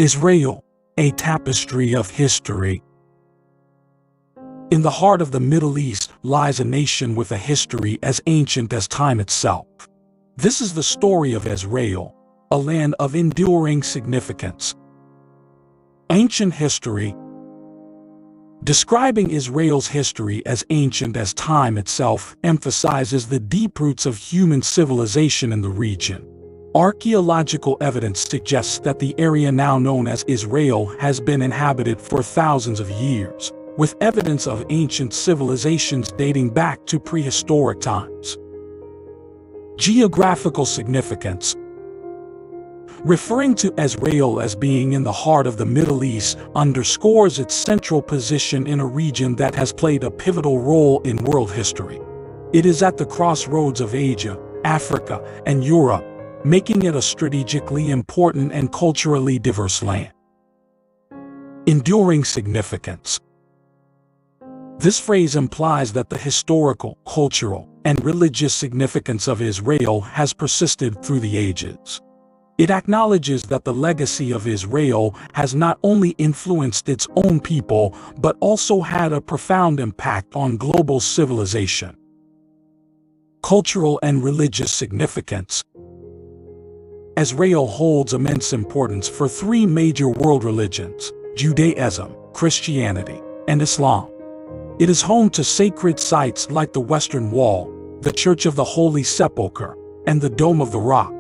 Israel, A Tapestry of History. In the heart of the Middle East lies a nation with a history as ancient as time itself. This is the story of Israel, a land of enduring significance. Ancient history. Describing Israel's history as ancient as time itself emphasizes the deep roots of human civilization in the region. Archaeological evidence suggests that the area now known as Israel has been inhabited for thousands of years, with evidence of ancient civilizations dating back to prehistoric times. Geographical significance. Referring to Israel as being in the heart of the Middle East underscores its central position in a region that has played a pivotal role in world history. It is at the crossroads of Asia, Africa, and Europe, making it a strategically important and culturally diverse land. Enduring significance. This phrase implies that the historical, cultural, and religious significance of Israel has persisted through the ages. It acknowledges that the legacy of Israel has not only influenced its own people, but also had a profound impact on global civilization. Cultural and religious significance. Israel holds immense importance for three major world religions: Judaism, Christianity, and Islam. It is home to sacred sites like the Western Wall, the Church of the Holy Sepulchre, and the Dome of the Rock.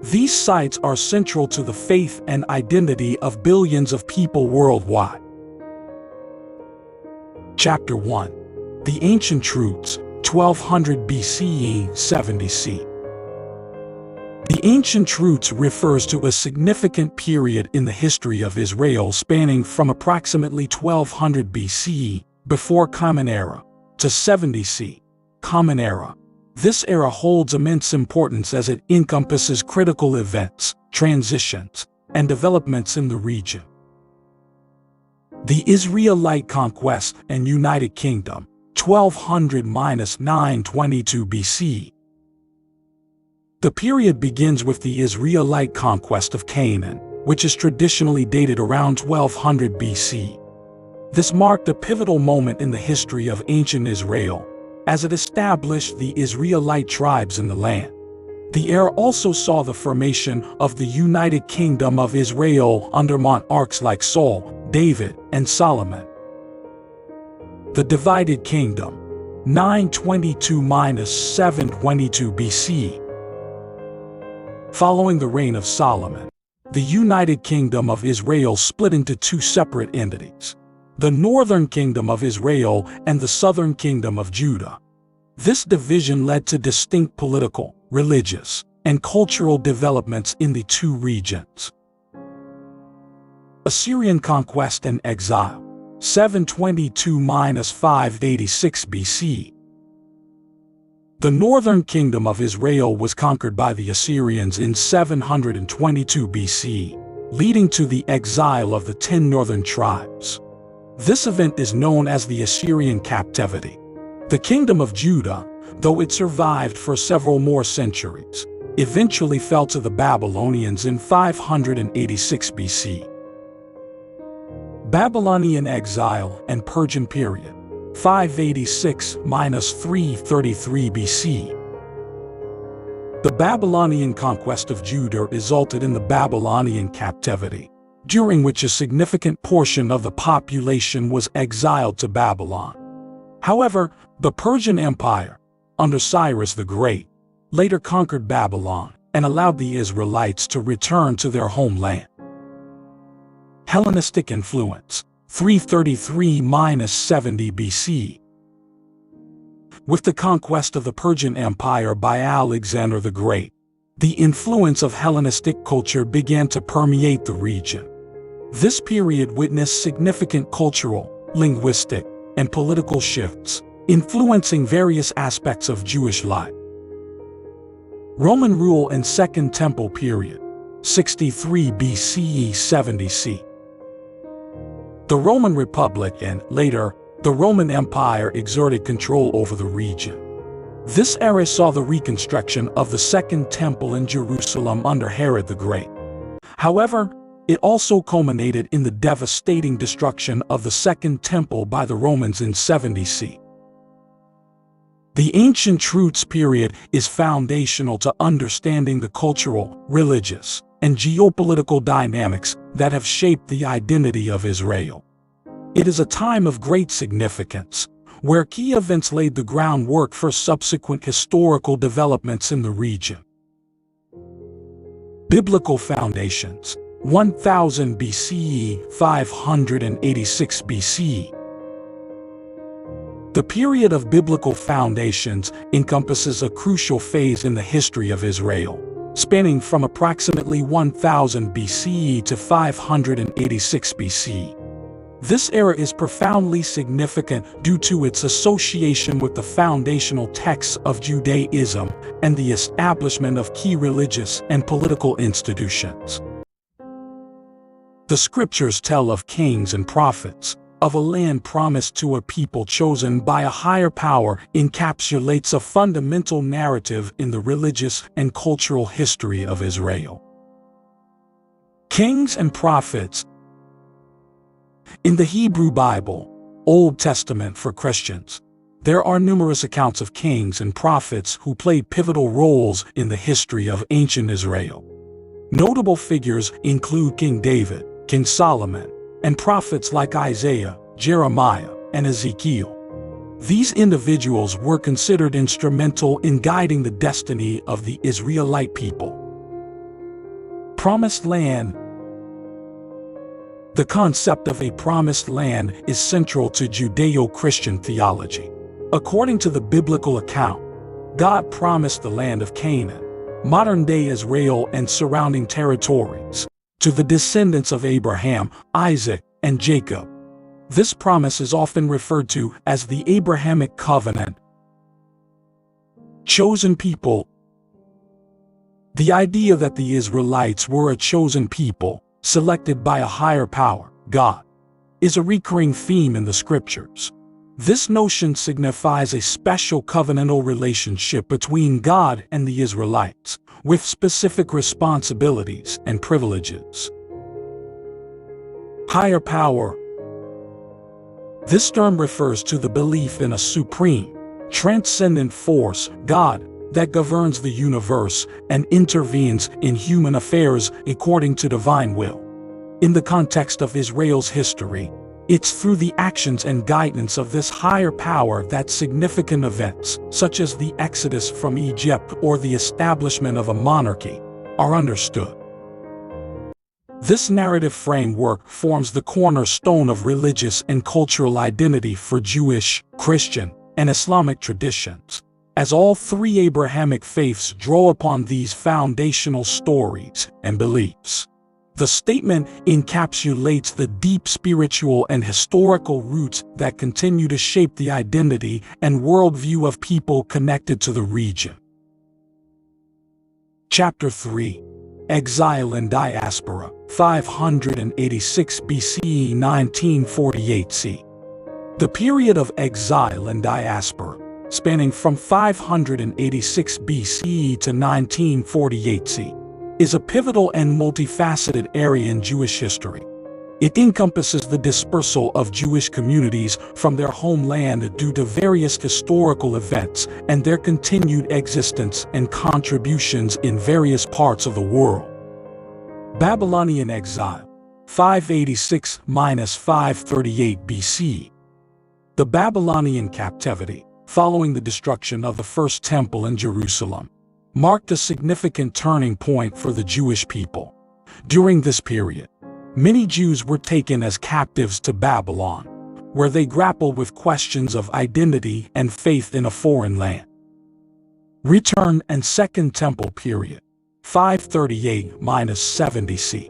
These sites are central to the faith and identity of billions of people worldwide. Chapter 1. The Ancient Truths, 1200 BCE, 70 C. The Ancient Truths refers to a significant period in the history of Israel spanning from approximately 1200 BCE, before Common Era, to 70 C, Common Era. This era holds immense importance as it encompasses critical events, transitions, and developments in the region. The Israelite Conquest and United Kingdom, 1200–922 BC. The period begins with the Israelite conquest of Canaan, which is traditionally dated around 1200 BC. This marked a pivotal moment in the history of ancient Israel, as it established the Israelite tribes in the land. The era also saw the formation of the United Kingdom of Israel under monarchs like Saul, David, and Solomon. The Divided Kingdom, 922–722 BC. Following the reign of Solomon, the United Kingdom of Israel split into two separate entities: the Northern Kingdom of Israel and the Southern Kingdom of Judah. This division led to distinct political, religious, and cultural developments in the two regions. Assyrian conquest and exile, 722–586 BC. The Northern Kingdom of Israel was conquered by the Assyrians in 722 BC, leading to the exile of the 10 northern tribes. This event is known as the Assyrian captivity. The Kingdom of Judah, though it survived for several more centuries, eventually fell to the Babylonians in 586 BC. Babylonian exile and Persian period, 586–333 BC. The Babylonian conquest of Judah resulted in the Babylonian captivity, during which a significant portion of the population was exiled to Babylon. However, the Persian Empire, under Cyrus the Great, later conquered Babylon and allowed the Israelites to return to their homeland. Hellenistic influence, 333–70 BC. With the conquest of the Persian Empire by Alexander the Great, the influence of Hellenistic culture began to permeate the region. This period witnessed significant cultural, linguistic, and political shifts, influencing various aspects of Jewish life. Roman rule and Second Temple period, 63 BCE 70 C. The Roman Republic and, later, the Roman Empire exerted control over the region. This era saw the reconstruction of the Second Temple in Jerusalem under Herod the Great. However, It also culminated in the devastating destruction of the Second Temple by the Romans in 70 CE. The Ancient Truths period is foundational to understanding the cultural, religious, and geopolitical dynamics that have shaped the identity of Israel. It is a time of great significance, where key events laid the groundwork for subsequent historical developments in the region. Biblical foundations: 1000 BCE, 586 BCE. The period of biblical foundations encompasses a crucial phase in the history of Israel, spanning from approximately 1000 BCE to 586 BCE. This era is profoundly significant due to its association with the foundational texts of Judaism and the establishment of key religious and political institutions. The scriptures tell of kings and prophets, of a land promised to a people chosen by a higher power, encapsulates a fundamental narrative in the religious and cultural history of Israel. Kings and prophets. In the Hebrew Bible, Old Testament for Christians, there are numerous accounts of kings and prophets who played pivotal roles in the history of ancient Israel. Notable figures include King David, King Solomon, and prophets like Isaiah, Jeremiah, and Ezekiel. These individuals were considered instrumental in guiding the destiny of the Israelite people. Promised Land. The concept of a promised land is central to Judeo-Christian theology. According to the biblical account, God promised the land of Canaan, modern-day Israel and surrounding territories, to the descendants of Abraham, Isaac, and Jacob. This promise is often referred to as the Abrahamic covenant. Chosen people. The idea that the Israelites were a chosen people, selected by a higher power, God, is a recurring theme in the scriptures. This notion signifies a special covenantal relationship between God and the Israelites, with specific responsibilities and privileges. Higher power. This term refers to the belief in a supreme, transcendent force, God, that governs the universe and intervenes in human affairs according to divine will. In the context of Israel's history, it's through the actions and guidance of this higher power that significant events, such as the exodus from Egypt or the establishment of a monarchy, are understood. This narrative framework forms the cornerstone of religious and cultural identity for Jewish, Christian, and Islamic traditions, as all three Abrahamic faiths draw upon these foundational stories and beliefs. The statement encapsulates the deep spiritual and historical roots that continue to shape the identity and worldview of people connected to the region. Chapter 3. Exile and Diaspora, 586 BCE 1948 CE. The period of exile and diaspora, spanning from 586 BCE to 1948 CE, is a pivotal and multifaceted area in Jewish history. It encompasses the dispersal of Jewish communities from their homeland due to various historical events and their continued existence and contributions in various parts of the world. Babylonian exile, 586–538 BC. The Babylonian captivity, following the destruction of the First Temple in Jerusalem, marked a significant turning point for the Jewish people. During this period, many Jews were taken as captives to Babylon, where they grappled with questions of identity and faith in a foreign land. Return and Second Temple period, 538–70 CE.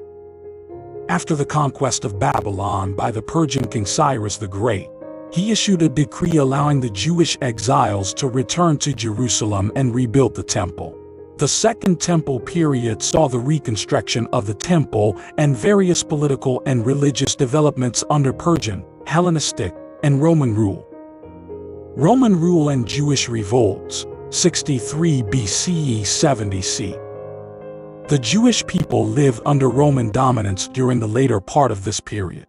After the conquest of Babylon by the Persian king Cyrus the Great, he issued a decree allowing the Jewish exiles to return to Jerusalem and rebuild the temple. The Second Temple period saw the reconstruction of the temple and various political and religious developments under Persian, Hellenistic, and Roman rule. Roman rule and Jewish revolts, 63 BCE 70 CE. The Jewish people lived under Roman dominance during the later part of this period.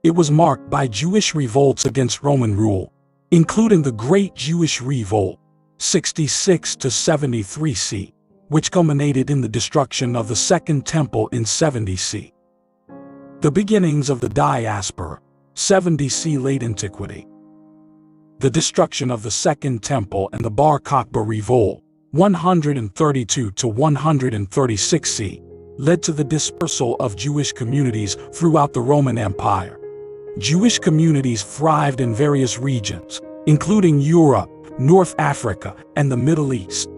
It was marked by Jewish revolts against Roman rule, including the Great Jewish Revolt, 66 to 73 C, which culminated in the destruction of the Second Temple in 70 C. The beginnings of the diaspora, 70 C late antiquity. The destruction of the Second Temple and the Bar Kokhba Revolt, 132 to 136 C, led to the dispersal of Jewish communities throughout the Roman Empire. Jewish communities thrived in various regions, including Europe, North Africa, and the Middle East.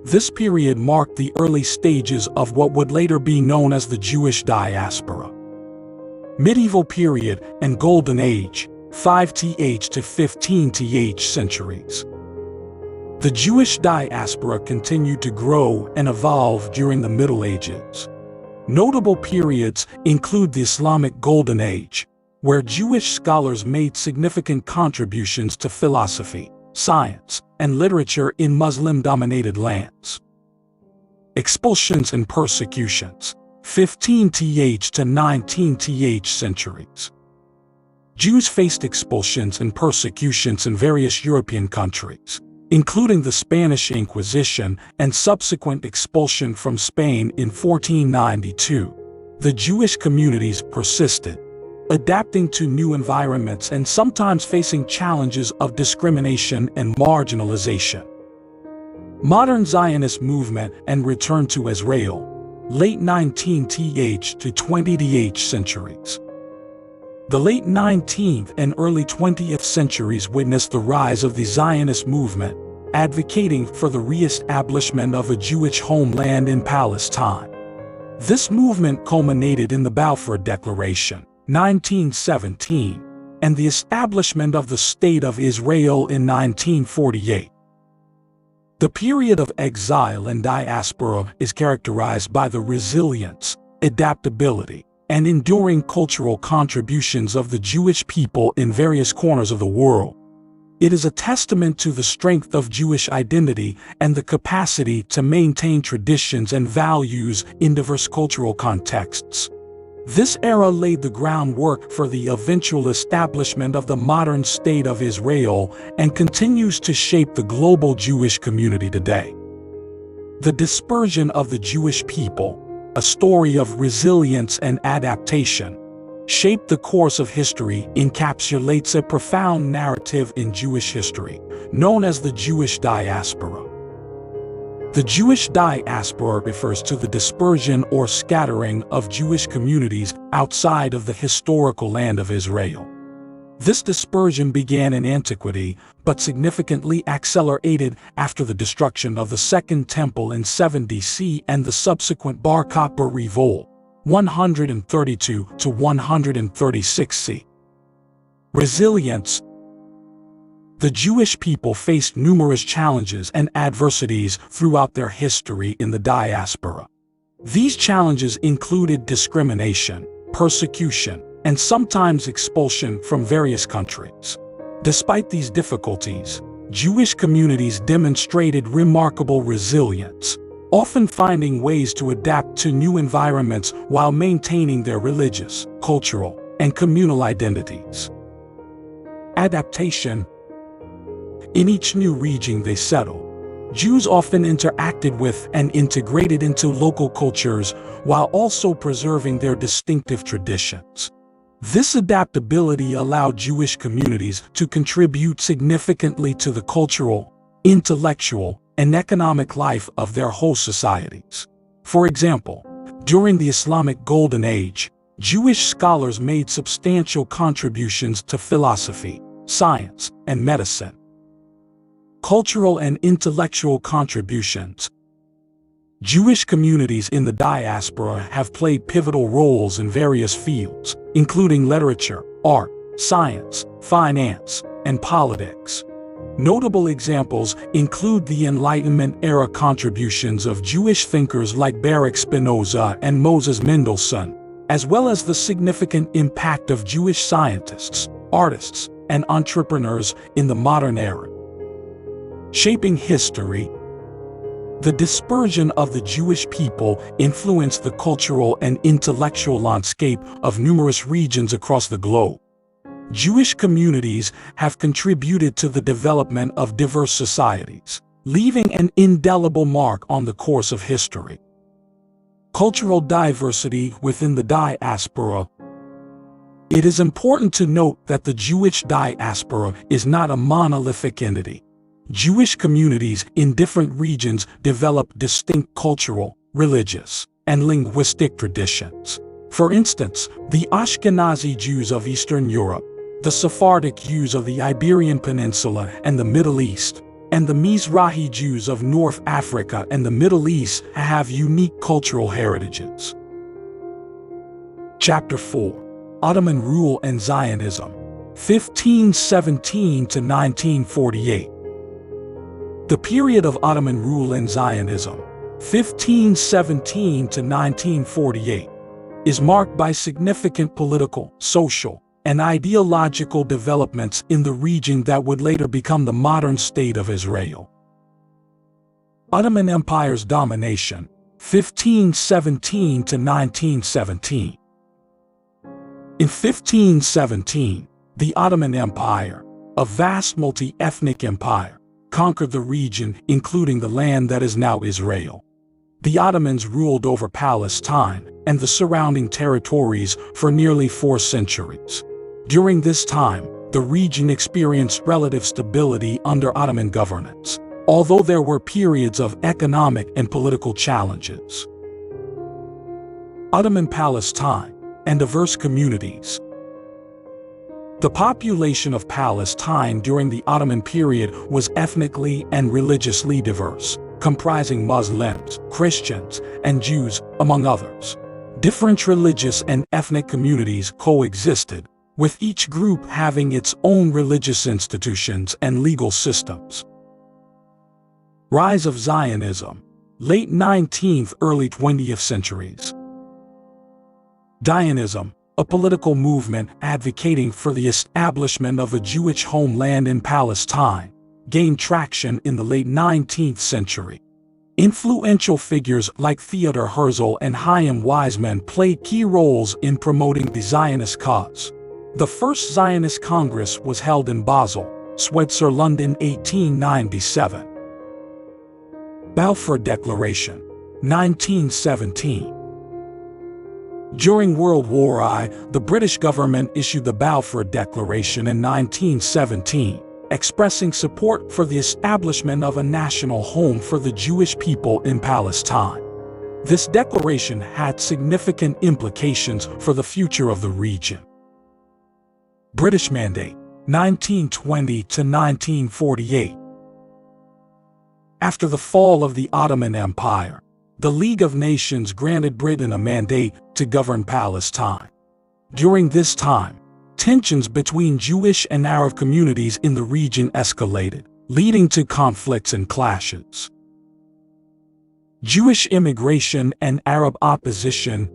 This period marked the early stages of what would later be known as the Jewish diaspora. Medieval period and Golden Age, 5th to 15th centuries. The Jewish diaspora continued to grow and evolve during the Middle Ages. Notable periods include the Islamic Golden Age, where Jewish scholars made significant contributions to philosophy, science, and literature in Muslim-dominated lands. Expulsions and persecutions, 15th to 19th centuries. Jews faced expulsions and persecutions in various European countries, including the Spanish Inquisition and subsequent expulsion from Spain in 1492. The Jewish communities persisted, adapting to new environments and sometimes facing challenges of discrimination and marginalization. Modern Zionist movement and return to Israel, late 19th to 20th centuries. The late 19th and early 20th centuries witnessed the rise of the Zionist movement, advocating for the re-establishment of a Jewish homeland in Palestine. This movement culminated in the Balfour Declaration, 1917, and the establishment of the State of Israel in 1948. The period of exile and diaspora is characterized by the resilience, adaptability, and enduring cultural contributions of the Jewish people in various corners of the world. It is a testament to the strength of Jewish identity and the capacity to maintain traditions and values in diverse cultural contexts. This era laid the groundwork for the eventual establishment of the modern State of Israel and continues to shape the global Jewish community today. The dispersion of the Jewish people, a story of resilience and adaptation, shaped the course of history, encapsulates a profound narrative in Jewish history, known as the Jewish diaspora. The Jewish diaspora refers to the dispersion or scattering of Jewish communities outside of the historical land of Israel. This dispersion began in antiquity, but significantly accelerated after the destruction of the Second Temple in 70 C and the subsequent Bar Kokhba Revolt, 132 to 136 C. Resilience. The Jewish people faced numerous challenges and adversities throughout their history in the diaspora. These challenges included discrimination, persecution, and sometimes expulsion from various countries. Despite these difficulties, Jewish communities demonstrated remarkable resilience, often finding ways to adapt to new environments while maintaining their religious, cultural, and communal identities. Adaptation. In each new region they settled, Jews often interacted with and integrated into local cultures while also preserving their distinctive traditions. This adaptability allowed Jewish communities to contribute significantly to the cultural, intellectual, and economic life of their host societies. For example, during the Islamic Golden Age, Jewish scholars made substantial contributions to philosophy, science, and medicine. Cultural and intellectual contributions. Jewish communities in the diaspora have played pivotal roles in various fields, including literature, art, science, finance, and politics. Notable examples include the Enlightenment-era contributions of Jewish thinkers like Baruch Spinoza and Moses Mendelssohn, as well as the significant impact of Jewish scientists, artists, and entrepreneurs in the modern era. Shaping history. The dispersion of the Jewish people influenced the cultural and intellectual landscape of numerous regions across the globe. Jewish communities have contributed to the development of diverse societies, leaving an indelible mark on the course of history. Cultural diversity within the diaspora. It is important to note that the Jewish diaspora is not a monolithic entity. Jewish communities in different regions develop distinct cultural, religious, and linguistic traditions. For instance, the Ashkenazi Jews of Eastern Europe, the Sephardic Jews of the Iberian Peninsula and the Middle East, and the Mizrahi Jews of North Africa and the Middle East have unique cultural heritages. Chapter 4: Ottoman Rule and Zionism, 1517 to 1948. The period of Ottoman rule and Zionism, 1517 to 1948, is marked by significant political, social, and ideological developments in the region that would later become the modern state of Israel. Ottoman Empire's domination, 1517 to 1917. In 1517, the Ottoman Empire, a vast multi-ethnic empire, conquered the region, including the land that is now Israel. The Ottomans ruled over Palestine and the surrounding territories for nearly 4 centuries. During this time, the region experienced relative stability under Ottoman governance, although there were periods of economic and political challenges. Ottoman Palestine and diverse communities. The population of Palestine during the Ottoman period was ethnically and religiously diverse, comprising Muslims, Christians, and Jews, among others. Different religious and ethnic communities coexisted, with each group having its own religious institutions and legal systems. Rise of Zionism, late 19th, early 20th centuries. Zionism, a political movement advocating for the establishment of a Jewish homeland in Palestine, gained traction in the late 19th century. Influential figures like Theodor Herzl and Chaim Weizmann played key roles in promoting the Zionist cause. The first Zionist Congress was held in Basel, Switzerland in 1897. Balfour Declaration, 1917. During World War I, the British government issued the Balfour Declaration in 1917, expressing support for the establishment of a national home for the Jewish people in Palestine. This declaration had significant implications for the future of the region. British Mandate, 1920 to 1948. After the fall of the Ottoman Empire, the League of Nations granted Britain a mandate to govern Palestine. During this time, tensions between Jewish and Arab communities in the region escalated, leading to conflicts and clashes. Jewish immigration and Arab opposition.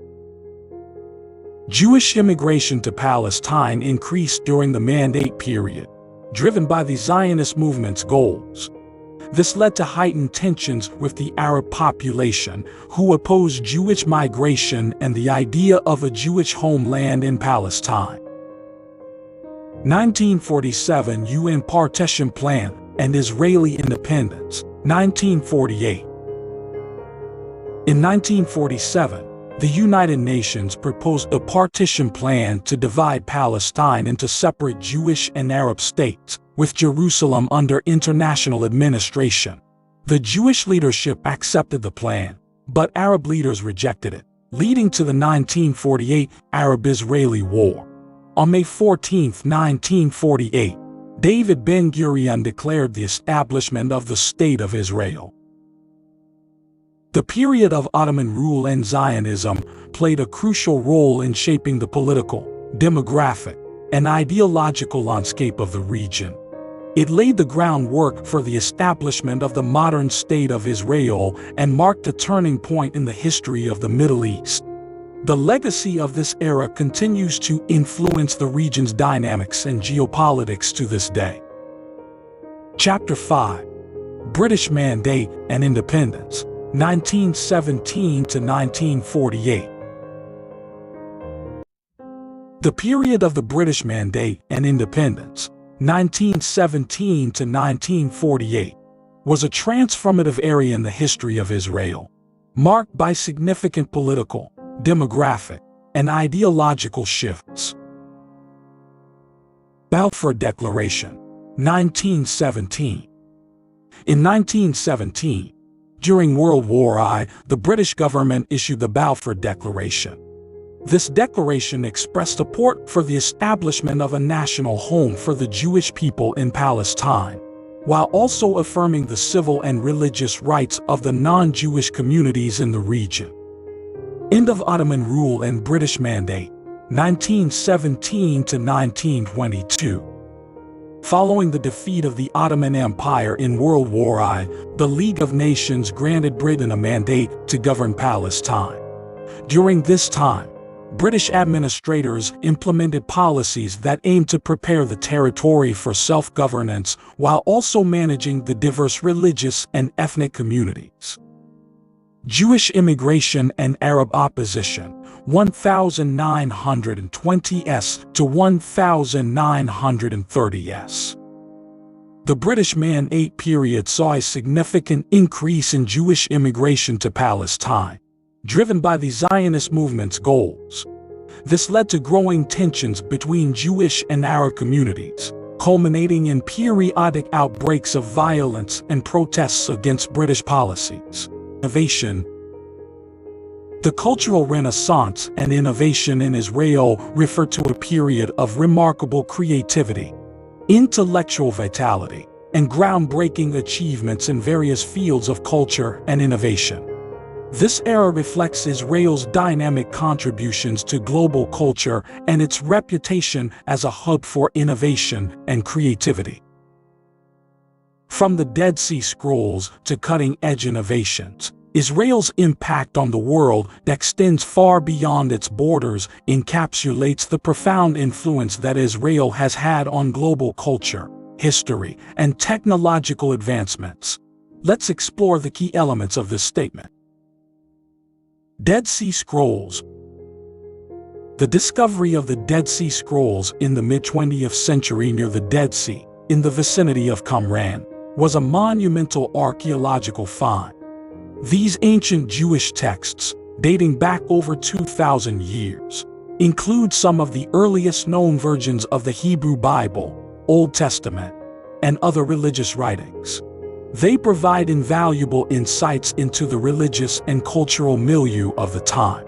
Jewish immigration to Palestine increased during the Mandate period, driven by the Zionist movement's goals. This led to heightened tensions with the Arab population, who opposed Jewish migration and the idea of a Jewish homeland in Palestine. 1947 UN Partition Plan and Israeli Independence, 1948. In 1947, the United Nations proposed a partition plan to divide Palestine into separate Jewish and Arab states, with Jerusalem under international administration. The Jewish leadership accepted the plan, but Arab leaders rejected it, leading to the 1948 Arab-Israeli War. On May 14, 1948, David Ben-Gurion declared the establishment of the State of Israel. The period of Ottoman rule and Zionism played a crucial role in shaping the political, demographic, and ideological landscape of the region. It laid the groundwork for the establishment of the modern State of Israel and marked a turning point in the history of the Middle East. The legacy of this era continues to influence the region's dynamics and geopolitics to this day. Chapter 5: British Mandate and Independence, 1917 to 1948. The period of the British Mandate and Independence, 1917 to 1948, was a transformative era in the history of Israel, marked by significant political, demographic, and ideological shifts. Balfour Declaration, 1917. In 1917, during World War I, the British government issued the Balfour Declaration. This declaration expressed support for the establishment of a national home for the Jewish people in Palestine, while also affirming the civil and religious rights of the non-Jewish communities in the region. End of Ottoman rule and British Mandate, 1917 to 1922. Following the defeat of the Ottoman Empire in World War I, the League of Nations granted Britain a mandate to govern Palestine. During this time, British administrators implemented policies that aimed to prepare the territory for self-governance while also managing the diverse religious and ethnic communities. Jewish immigration and Arab opposition, 1920s to 1930s. The British Mandate period saw a significant increase in Jewish immigration to Palestine, driven by the Zionist movement's goals. This led to growing tensions between Jewish and Arab communities, culminating in periodic outbreaks of violence and protests against British policies. Innovation. The cultural renaissance and innovation in Israel refer to a period of remarkable creativity, intellectual vitality, and groundbreaking achievements in various fields of culture and innovation. This era reflects Israel's dynamic contributions to global culture and its reputation as a hub for innovation and creativity. From the Dead Sea Scrolls to cutting-edge innovations, Israel's impact on the world that extends far beyond its borders encapsulates the profound influence that Israel has had on global culture, history, and technological advancements. Let's explore the key elements of this statement. Dead Sea Scrolls. The discovery of the Dead Sea Scrolls in the mid-20th century near the Dead Sea, in the vicinity of Qumran, was a monumental archaeological find. These ancient Jewish texts, dating back over 2,000 years, include some of the earliest known versions of the Hebrew Bible, Old Testament, and other religious writings. They provide invaluable insights into the religious and cultural milieu of the time.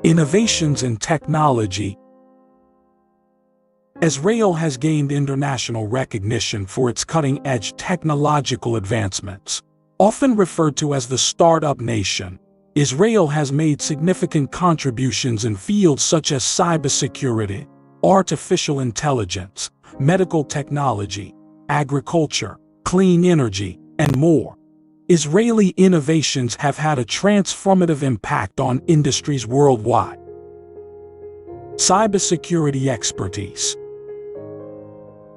Innovations in technology. Israel has gained international recognition for its cutting-edge technological advancements. Often referred to as the startup nation, Israel has made significant contributions in fields such as cybersecurity, artificial intelligence, medical technology, agriculture, clean energy, and more. Israeli innovations have had a transformative impact on industries worldwide. Cybersecurity expertise.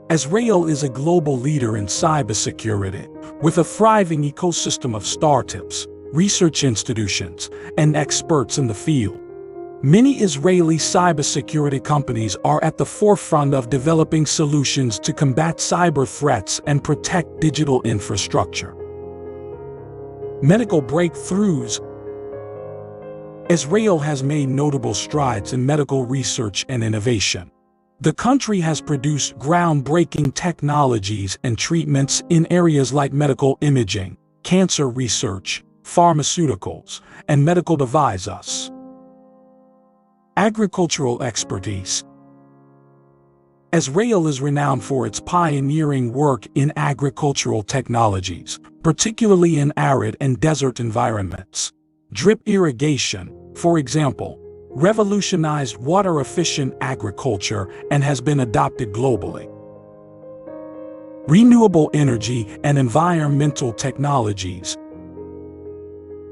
Israel is a global leader in cybersecurity, with a thriving ecosystem of startups, research institutions, and experts in the field. Many Israeli cybersecurity companies are at the forefront of developing solutions to combat cyber threats and protect digital infrastructure. Medical breakthroughs. Israel has made notable strides in medical research and innovation. The country has produced groundbreaking technologies and treatments in areas like medical imaging, cancer research, pharmaceuticals, and medical devices. Agricultural expertise. Israel is renowned for its pioneering work in agricultural technologies, particularly in arid and desert environments. Drip irrigation, for example, revolutionized water-efficient agriculture and has been adopted globally. Renewable energy and environmental technologies.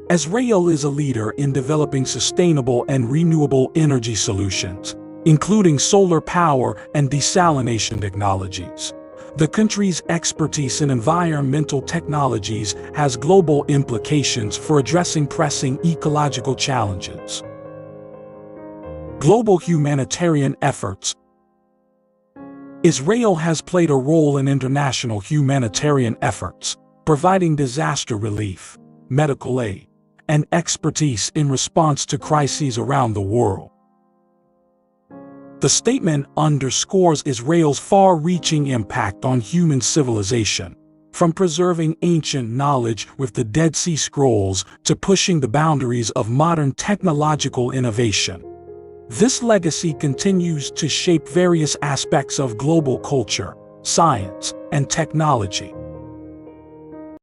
Israel is a leader in developing sustainable and renewable energy solutions, including solar power and desalination technologies. The country's expertise in environmental technologies has global implications for addressing pressing ecological challenges. Global humanitarian efforts. Israel has played a role in international humanitarian efforts, providing disaster relief, medical aid, and expertise in response to crises around the world. The statement underscores Israel's far-reaching impact on human civilization, from preserving ancient knowledge with the Dead Sea Scrolls to pushing the boundaries of modern technological innovation. This legacy continues to shape various aspects of global culture, science, and technology.